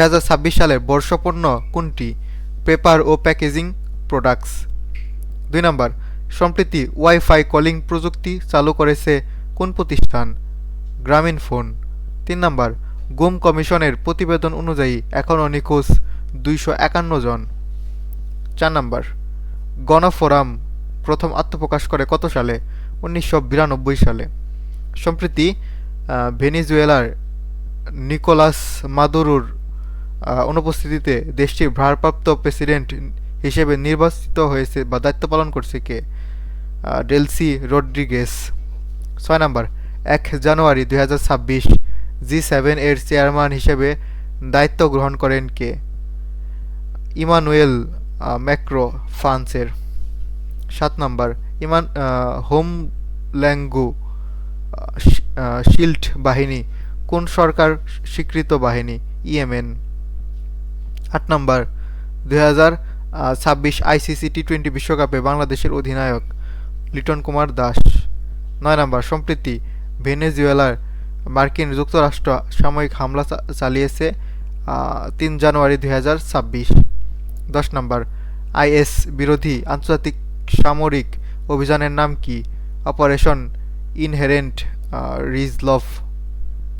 2026 সালের বর্ষপণ্য কোনটি? পেপার ও packaging products. 2 নম্বর, সম্প্রতি ওয়াইফাই কলিং প্রযুক্তি চালু করেছে কোন প্রতিষ্ঠান? গ্রামীণফোন। 3 নম্বর, গুম কমিশনের প্রতিবেদন অনুযায়ী এখনও নিখোঁজ 251 জন। 4 নম্বর, গণফোরাম প্রথম আত্মপ্রকাশ করে কত সালে? 1992 সালে। সম্প্রতি ভেনেজুয়েলার নিকোলাস মাদুরোর অনুপস্থিতিতে দেশটির ভারপ্রাপ্ত প্রেসিডেন্ট হিসেবে নির্বাচিত হয়েছে বা দায়িত্ব পালন করছে কে? Delcy Rodriguez. 6 নম্বর, 1 জানুয়ারি 2026 জি7 এর চেয়ারম্যান হিসেবে দায়িত্ব গ্রহণ করেন কে? ইমানুয়েল ম্যাক্রো ফ্রান্সের। 7 নম্বর, হোমল্যাঙ্গু শিল্ড বাহিনী কোন সরকার স্বীকৃত বাহিনী? ইয়েমেন। 8 নম্বর, 2026 আইসিসি টি20 বিশ্বকাপে বাংলাদেশের অধিনায়ক লিটন কুমার দাস। 9 নম্বর, সম্প্রতি ভেনেজুয়েলার মার্কিন যুক্তরাষ্ট্র সামরিক হামলা চালিয়েছে 3 জানুয়ারি 2026। 10 নম্বর, আইএস বিরোধী আন্তর্জাতিক সামরিক অভিযানের নাম কি? Operation inherent resolve.